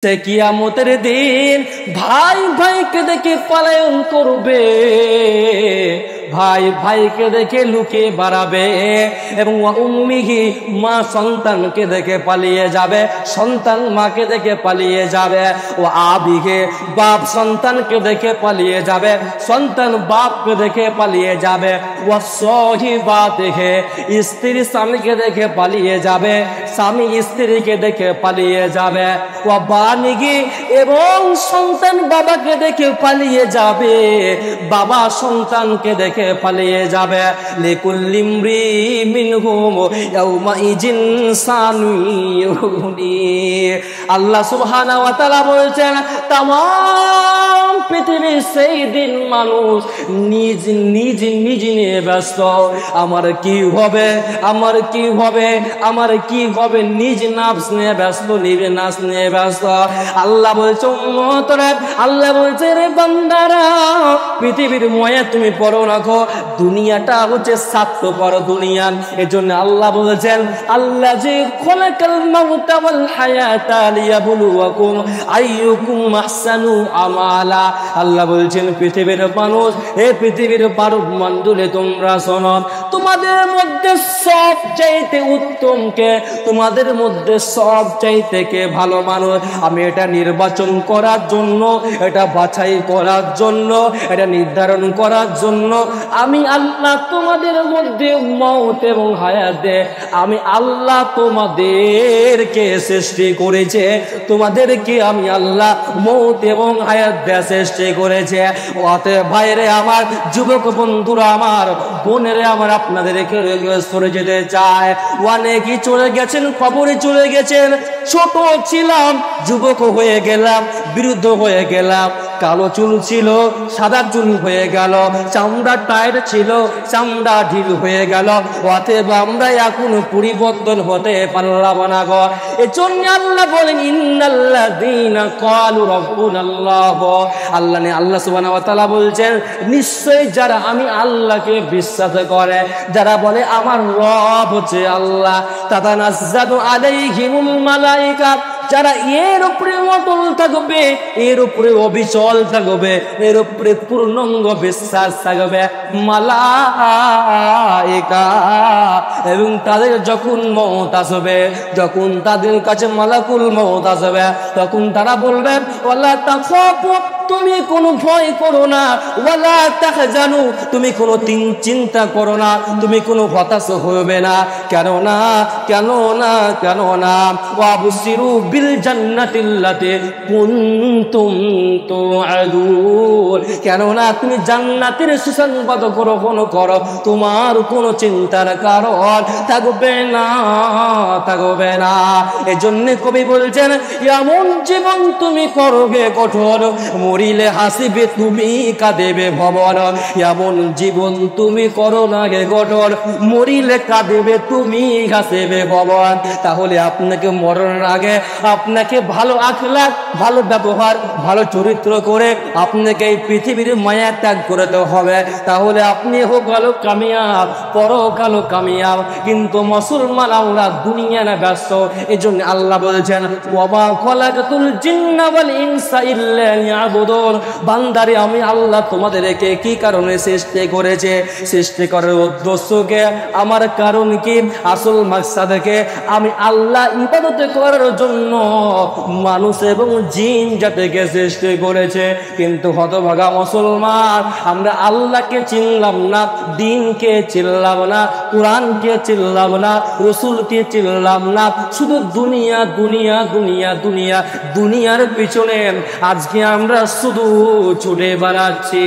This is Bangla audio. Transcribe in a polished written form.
সে কিয়ামতের দিন ভাই ভাইকে দেখে পলায়ন করবে, ভাই ভাইকে দেখে লুকিয়ে বাড়াবে, এবং উম্মিহি মা সন্তানকে দেখে পালিয়ে যাবে, সন্তান মাকে দেখে পালিয়ে যাবে, ও আবিহে বাপ সন্তানকে দেখে পালিয়ে যাবে, সন্তান বাপকে দেখে পালিয়ে যাবে, ও সহিবাতিহে স্ত্রী স্বামীকে দেখে পালিয়ে যাবে, স্বামী স্ত্রীকে দেখে পালিয়ে যাবে, ও বানিগি এবং সন্তান বাবাকে দেখে পালিয়ে যাবে, বাবা সন্তানকে দেখে পালিয়ে যাবে। লিকুল্লি ইমরিইন মিনহুম ইয়াওমাইজিন সানুয়ুনি। আল্লাহ সুবহানাহু ওয়া তাআলা বলছেন, তাম পৃথিবীর সেই দিন মানুষ নিজ নিজ নিজ নিয়ে ব্যস্ত। আমার কি হবে, আমার কি হবে, আমার কি হবে, নিজ নাফস নিয়ে ব্যস্ত, নিজ নাফস নিয়ে ব্যস্ত। আল্লাহ বলছে উম্মতরা, আল্লাহ বলছে রে বান্দারা, পৃথিবীর ময়া তুমি পড়ো রাখো, দুনিয়াটা হচ্ছে স্বার্থপর দুনিয়া। এজন্য আল্লাহ বলছেন, আল্লাহ যে খলাকাল মাউতা ওয়াল হায়াতা লিয়াবলুয়াকুম আইয়ুকুম আহসানু আমালা। আল্লাহ বলছেন পৃথিবীর মানুষ, হে পৃথিবীর পারব মণ্ডলে তোমরা শোনো, তোমাদের মধ্যে সব চাইতে উত্তম কে, তোমাদের মধ্যে সব চাইতে কে ভালো মানুষ, আমি এটা নির্বাচন করার জন্য, এটা বাছাই করার জন্য, এটা নির্ধারণ করার জন্য আমি আল্লাহ তোমাদের মধ্যে মওত এবং হায়াতে আমি আল্লাহ তোমাদেরকে সৃষ্টি করেছে, তোমাদেরকে আমি আল্লাহ মওত এবং হায়াত দিয়ে সৃষ্টি করেছে। অতএব ভাইরে আমার, যুবক বন্ধুরা আমার, বোনেরে আমার, আপনাদেরকে সরে যেতে চায়। অনেকেই চলে গেছেন, কবরে চলে গেছেন। ছোট ছিলাম, যুবক হয়ে গেলাম, বৃদ্ধ হয়ে গেলাম, কালো চুল ছিল সাদা চুল হয়ে গেল, চামড়া টাইট ছিল চামড়া ঢিল হয়ে গেল। অতএব আমরা এখন পরিবর্তন হতে পারলাম না গো। এজন্য আল্লাহ বলেন, ইন্নাল্লাযীনা ক্বালু রাব্বুনাল্লাহ, আল্লাহ সুবহানাহু ওয়া তাআলা বলছেন, নিশ্চয় যারা আমি আল্লাহকে বিশ্বাস করে, যারা বলে আমার রব হচ্ছে আল্লাহ, তাতানাজ্জালু আলাইহিমুল মালায়েকা, যারা এর উপরে অটল থাকবে, এর উপরে অবিচল থাকবে, এর উপরে পূর্ণাঙ্গ বিশ্বাস থাকবে, মালায়েকা, এবং তাদের যখন মওত আসবে, যখন তাদের কাছে মালাকুল মওত আসবে, তখন তারা বলবে, ওয়ালা তাখাফু, তুমি কোনো ভয় করো না, ওয়ালা তাহজানু, তুমি কোনো চিন্তা করো না, তুমি কোনো হতাশ হবে না, কেন না, কেন না, কেন না, ওয়াবশিরু বিল জান্নাতিল্লাতি কুনতুম তুআদুন, কেন না তুমি জান্নাতের সুসংবাদ গ্রহণ করো, তোমার কোনো চিন্তার কারণ থাকবে না, থাকবে না। এজন্য কবি বলছেন, এমন জীবন তুমি করবে কঠোর, মরিলে হাসিবে তুমি কাঁদেবে ভবন, এমন জীবন তুমি করো না গে কঠোর, মরিলে কাঁদেবে তুমি হাসিবে ভবন। তাহলে আপনাকে মরণের আগে আপনাকে ভালো আখলাক, ভালো ব্যবহার, ভালো চরিত্র করে আপনাকে এই পৃথিবীর মায়া ত্যাগ করতে হবে, তাহলে আপনি হোক ভালো কামিয়াব, পরকালও কামিয়াব। কিন্তু মুসলমান আমরা দুনিয়া না ব্যস্ত। এজন্য আল্লাহ বলছেন, ওয়া খালাকাতুল জিন্না ওয়াল ইনসা ইল্লা লিয়াবুদুন, বান্দারে আমি আল্লাহ তোমাদেরকে কি কারণে সৃষ্টি করেছে, সৃষ্টি করার উদ্দেশ্যকে, আমার কারণ কি, আসল মাকসাদকে আমি আল্লাহ ইবাদত করার জন্য মানুষ এবং জিন জাতিকে সৃষ্টি করেছে। কিন্তু হতভাগা মুসলমান, আমরা আল্লাহকে চিনলাম না, দ্বীনকে চিনলাম না, কোরআনকে চিনলাম না, রাসূলকে চিনলাম না, শুধু দুনিয়া দুনিয়া দুনিয়া দুনিয়া, দুনিয়ার পিছনে আজকে আমরা শুধু ছুটে বেড়াচ্ছি।